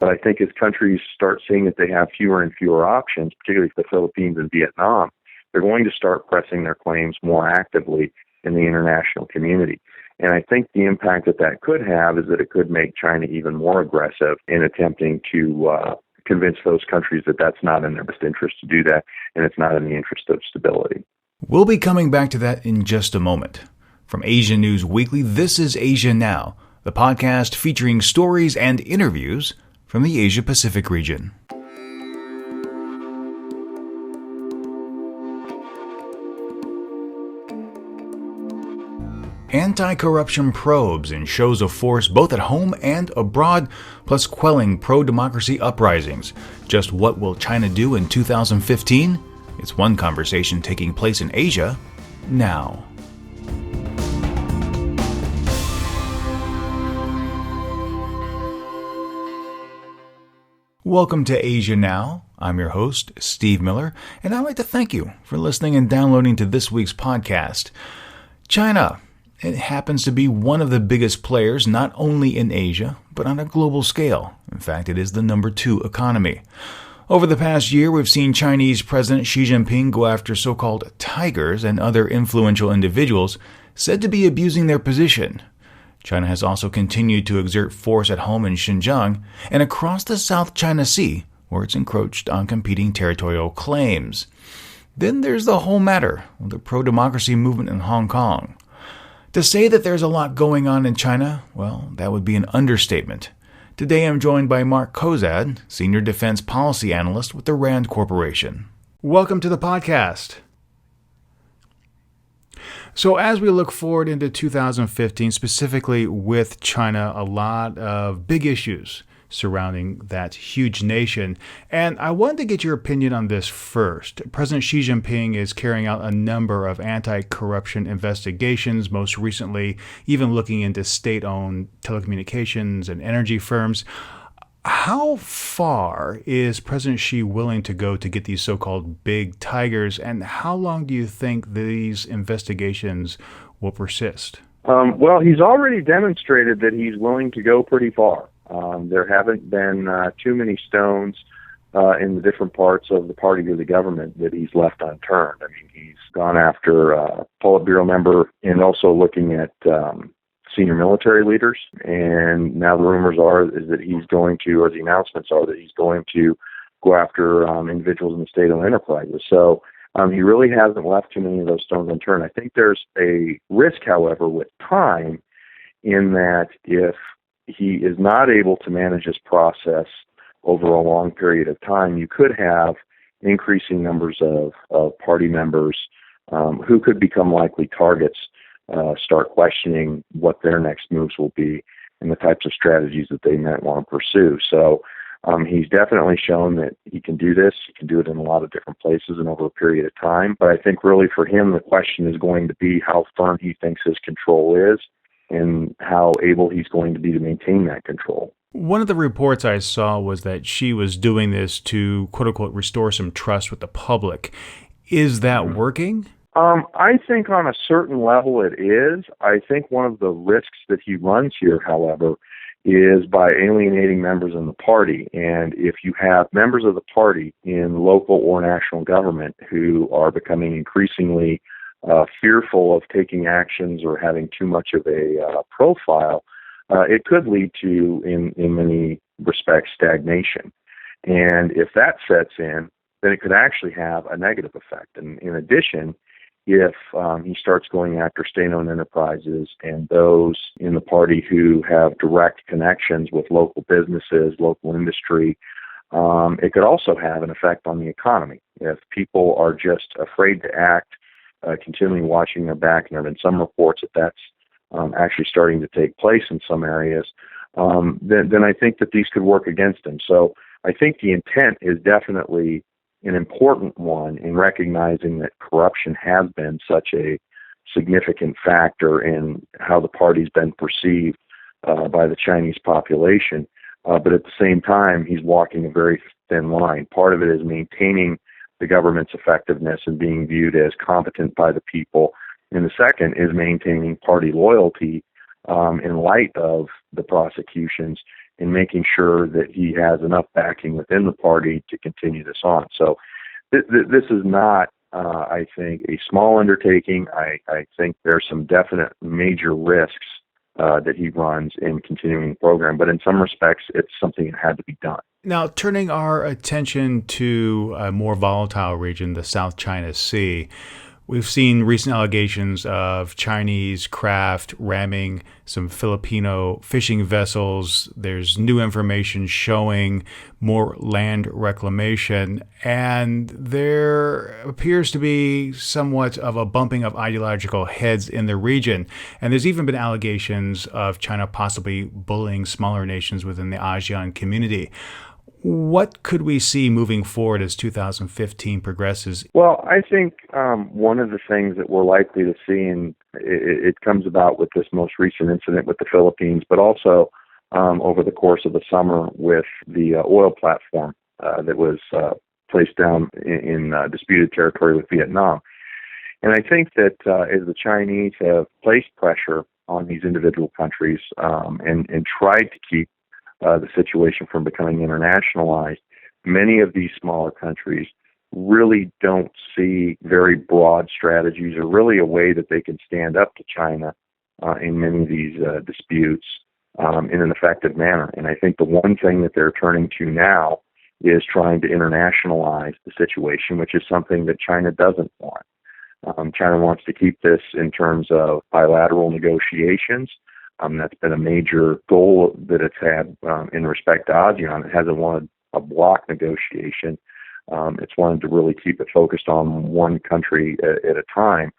But I think as countries start seeing that they have fewer and fewer options, particularly the Philippines and Vietnam, they're going to start pressing their claims more actively in the international community. And I think the impact that that could have is that it could make China even more aggressive in attempting to convince those countries that that's not in their best interest to do that, and it's not in the interest of stability. We'll be coming back to that in just a moment. From Asia News Weekly, this is Asia Now, the podcast featuring stories and interviews from the Asia-Pacific region. Anti-corruption probes and shows of force both at home and abroad, plus quelling pro-democracy uprisings. Just what will China do in 2015? It's one conversation taking place in Asia now. Welcome to Asia Now. I'm your host, Steve Miller, and I'd like to thank you for listening and downloading to this week's podcast. China. It happens to be one of the biggest players not only in Asia, but on a global scale. In fact, it is the number 2 economy. Over the past year, we've seen Chinese President Xi Jinping go after so-called tigers and other influential individuals said to be abusing their position. China has also continued to exert force at home in Xinjiang and across the South China Sea, where it's encroached on competing territorial claims. Then there's the whole matter of the pro-democracy movement in Hong Kong. To say that there's a lot going on in China, well, that would be an understatement. Today I'm joined by Mark Kozad, Senior Defense Policy Analyst with the RAND Corporation. Welcome to the podcast. So as we look forward into 2015, specifically with China, a lot of big issues surrounding that huge nation. And I wanted to get your opinion on this first. President Xi Jinping is carrying out a number of anti-corruption investigations, most recently even looking into state-owned telecommunications and energy firms. How far is President Xi willing to go to get these so-called big tigers, and how long do you think these investigations will persist? Well, he's already demonstrated that he's willing to go pretty far. There haven't been too many stones in the different parts of the party or the government that he's left unturned. I mean, he's gone after a Politburo member and also looking at senior military leaders. And now the rumors is that he's going to, or the announcements are that he's going to go after individuals in the state-owned enterprises. So he really hasn't left too many of those stones unturned. I think there's a risk, however, with time in that if he is not able to manage this process over a long period of time, you could have increasing numbers of party members who could become likely targets, start questioning what their next moves will be and the types of strategies that they might want to pursue. So he's definitely shown that he can do this. He can do it in a lot of different places and over a period of time. But I think really for him, the question is going to be how firm he thinks his control is and how able he's going to be to maintain that control. One of the reports I saw was that Xi was doing this to, quote-unquote, restore some trust with the public. Is that working? I think on a certain level it is. I think one of the risks that he runs here, however, is by alienating members in the party. And if you have members of the party in local or national government who are becoming increasingly fearful of taking actions or having too much of a profile, it could lead to, in many respects, stagnation. And if that sets in, then it could actually have a negative effect. And in addition, if he starts going after state-owned enterprises and those in the party who have direct connections with local businesses, local industry, it could also have an effect on the economy. If people are just afraid to act, continually watching their back, and there have been some reports that that's actually starting to take place in some areas, then I think that these could work against him. So I think the intent is definitely an important one in recognizing that corruption has been such a significant factor in how the party's been perceived by the Chinese population. But at the same time, he's walking a very thin line. Part of it is maintaining the government's effectiveness and being viewed as competent by the people. And the second is maintaining party loyalty in light of the prosecutions in making sure that he has enough backing within the party to continue this on. So this is not, I think, a small undertaking. I think there's some definite major risks that he runs in continuing the program, but in some respects, it's something that had to be done. Now, turning our attention to a more volatile region, the South China Sea, we've seen recent allegations of Chinese craft ramming some Filipino fishing vessels. There's new information showing more land reclamation, and there appears to be somewhat of a bumping of ideological heads in the region. And there's even been allegations of China possibly bullying smaller nations within the ASEAN community. What could we see moving forward as 2015 progresses? Well, I think one of the things that we're likely to see, and it comes about with this most recent incident with the Philippines, but also over the course of the summer with the oil platform that was placed down in disputed territory with Vietnam. And I think that as the Chinese have placed pressure on these individual countries and tried to keep the situation from becoming internationalized, many of these smaller countries really don't see very broad strategies or really a way that they can stand up to China in many of these disputes in an effective manner. And I think the one thing that they're turning to now is trying to internationalize the situation, which is something that China doesn't want. China wants to keep this in terms of bilateral negotiations. That's been a major goal that it's had in respect to ASEAN. It hasn't wanted a bloc negotiation. It's wanted to really keep it focused on one country at a time.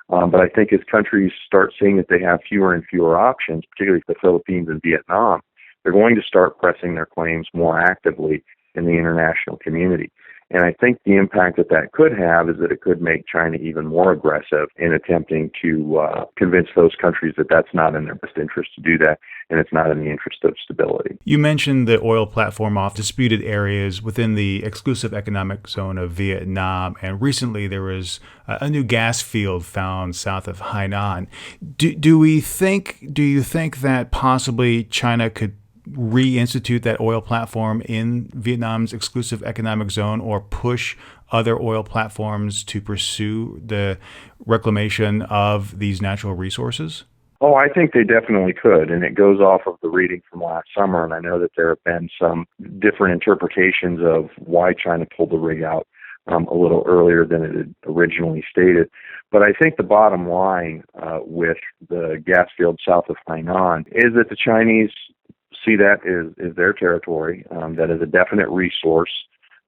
But I think as countries start seeing that they have fewer and fewer options, particularly the Philippines and Vietnam, they're going to start pressing their claims more actively in the international community. And I think the impact that that could have is that it could make China even more aggressive in attempting to convince those countries that that's not in their best interest to do that, and it's not in the interest of stability. You mentioned the oil platform off disputed areas within the exclusive economic zone of Vietnam, and recently there was a new gas field found south of Hainan. Do you think that possibly China could reinstitute that oil platform in Vietnam's exclusive economic zone, or push other oil platforms to pursue the reclamation of these natural resources? Oh, I think they definitely could, and it goes off of the reading from last summer, and I know that there have been some different interpretations of why China pulled the rig out a little earlier than it had originally stated. But I think the bottom line with the gas field south of Hainan is that the Chinese see that is their territory, that is a definite resource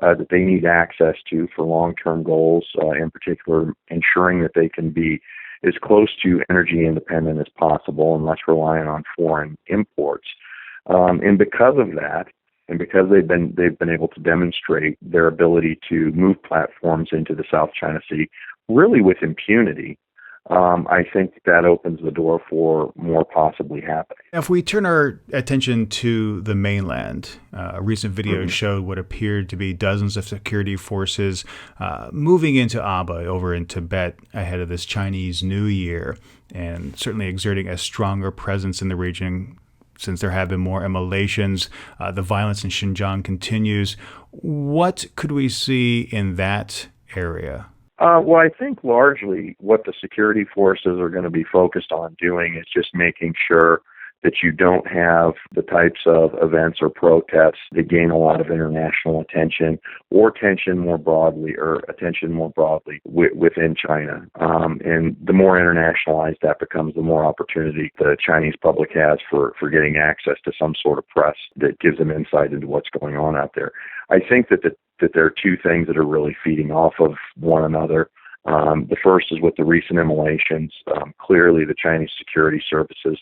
that they need access to for long-term goals, in particular ensuring that they can be as close to energy independent as possible and less reliant on foreign imports. And because of that, and because they've been able to demonstrate their ability to move platforms into the South China Sea really with impunity, I think that opens the door for more possibly happening. If we turn our attention to the mainland, a recent video showed what appeared to be dozens of security forces moving into Aba over in Tibet ahead of this Chinese New Year, and certainly exerting a stronger presence in the region since there have been more immolations. The violence in Xinjiang continues. What could we see in that area? Well, I think largely what the security forces are going to be focused on doing is just making sure that you don't have the types of events or protests that gain a lot of international attention or attention more broadly within China. And the more internationalized that becomes, the more opportunity the Chinese public has for getting access to some sort of press that gives them insight into what's going on out there. I think that there are two things that are really feeding off of one another. The first is with the recent immolations. Clearly, the Chinese security services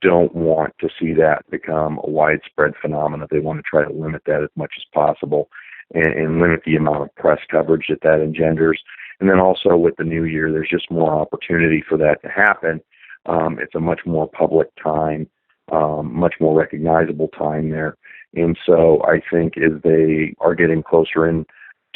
don't want to see that become a widespread phenomenon. They want to try to limit that as much as possible and limit the amount of press coverage that engenders. And then also with the new year, there's just more opportunity for that to happen. It's a much more public time, much more recognizable time there. And so I think as they are getting closer into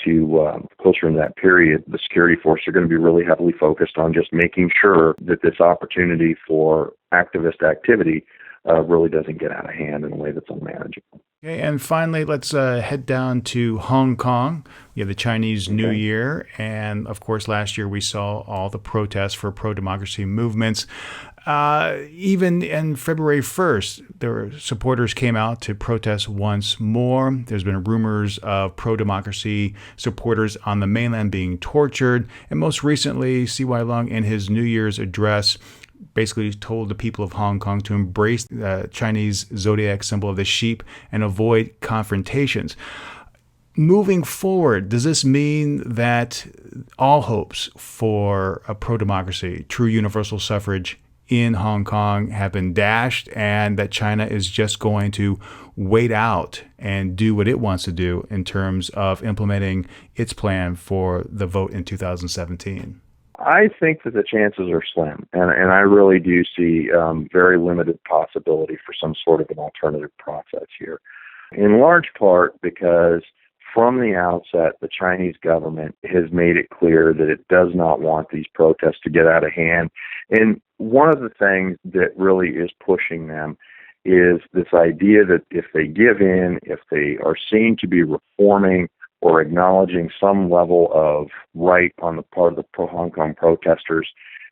that period, the security forces are going to be really heavily focused on just making sure that this opportunity for activist activity really doesn't get out of hand in a way that's unmanageable. Okay, and finally, let's head down to Hong Kong. We have the Chinese New Year, and of course, last year we saw all the protests for pro-democracy movements. Even in February 1st, their supporters came out to protest once more. There's been rumors of pro-democracy supporters on the mainland being tortured, and most recently, CY Leung, in his New Year's address, basically told the people of Hong Kong to embrace the Chinese zodiac symbol of the sheep and avoid confrontations. Moving forward, does this mean that all hopes for a pro-democracy, true universal suffrage in Hong Kong have been dashed, and that China is just going to wait out and do what it wants to do in terms of implementing its plan for the vote in 2017? I think that the chances are slim, and I really do see very limited possibility for some sort of an alternative process here, in large part because from the outset, the Chinese government has made it clear that it does not want these protests to get out of hand. And one of the things that really is pushing them is this idea that if they give in, if they are seen to be reforming or acknowledging some level of right on the part of the pro-Hong Kong protesters,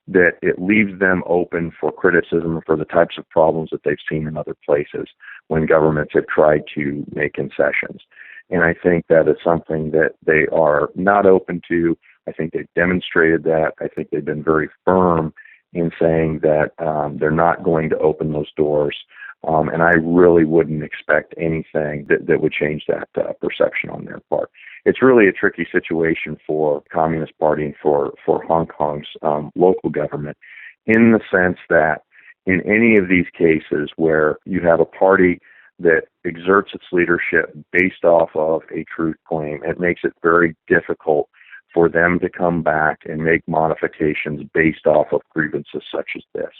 that it leaves them open for criticism for the types of problems that they've seen in other places when governments have tried to make concessions. And I think that is something that they are not open to. I think they've demonstrated that. I think they've been very firm in saying that they're not going to open those doors. And I really wouldn't expect anything that would change that perception on their part. It's really a tricky situation for the Communist Party and for Hong Kong's local government, in the sense that in any of these cases where you have a party that exerts its leadership based off of a truth claim, it makes it very difficult for them to come back and make modifications based off of grievances such as this.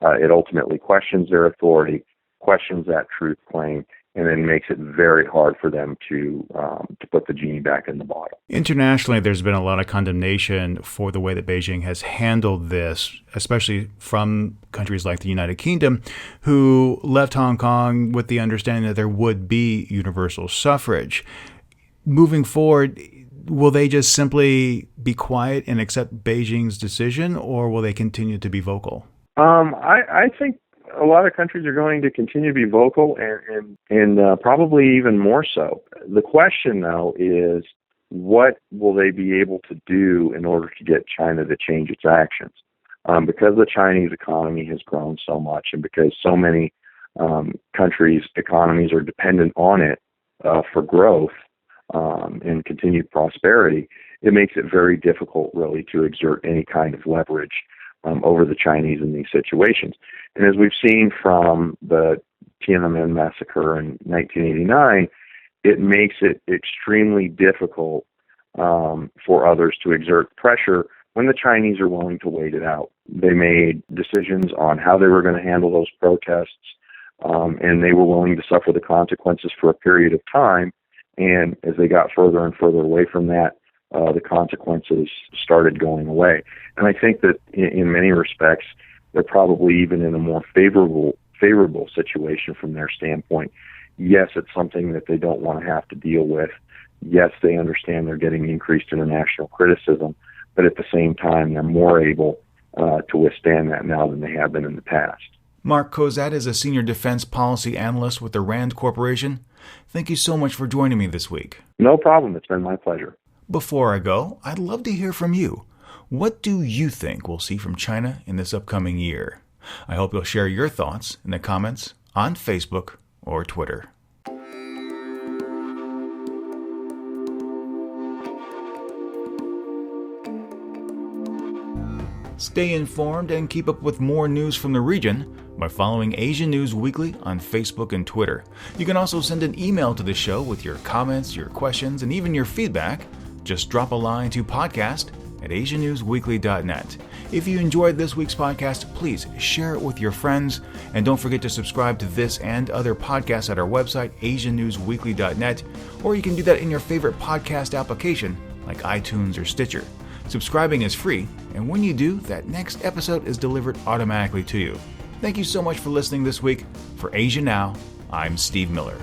It ultimately questions their authority, questions that truth claim, and then makes it very hard for them to put the genie back in the bottle. Internationally, there's been a lot of condemnation for the way that Beijing has handled this, especially from countries like the United Kingdom, who left Hong Kong with the understanding that there would be universal suffrage. Moving forward, will they just simply be quiet and accept Beijing's decision, or will they continue to be vocal? I think a lot of countries are going to continue to be vocal and probably even more so. The question, though, is what will they be able to do in order to get China to change its actions? Because the Chinese economy has grown so much, and because so many countries' economies are dependent on it for growth and continued prosperity, it makes it very difficult, really, to exert any kind of leverage over the Chinese in these situations. And as we've seen from the Tiananmen massacre in 1989, it makes it extremely difficult for others to exert pressure when the Chinese are willing to wait it out. They made decisions on how they were going to handle those protests, and they were willing to suffer the consequences for a period of time. And as they got further and further away from that, the consequences started going away. And I think that in many respects, they're probably even in a more favorable situation from their standpoint. Yes, it's something that they don't want to have to deal with. Yes, they understand they're getting increased international criticism, but at the same time, they're more able to withstand that now than they have been in the past. Mark Kozad is a senior defense policy analyst with the RAND Corporation. Thank you so much for joining me this week. No problem. It's been my pleasure. Before I go, I'd love to hear from you. What do you think we'll see from China in this upcoming year? I hope you'll share your thoughts in the comments on Facebook or Twitter. Stay informed and keep up with more news from the region by following Asian News Weekly on Facebook and Twitter. You can also send an email to the show with your comments, your questions, and even your feedback. Just drop a line to podcast@asiannewsweekly.net. If you enjoyed this week's podcast, please share it with your friends. And don't forget to subscribe to this and other podcasts at our website, asiannewsweekly.net, or you can do that in your favorite podcast application like iTunes or Stitcher. Subscribing is free, and when you do, that next episode is delivered automatically to you. Thank you so much for listening this week. For Asia Now, I'm Steve Miller.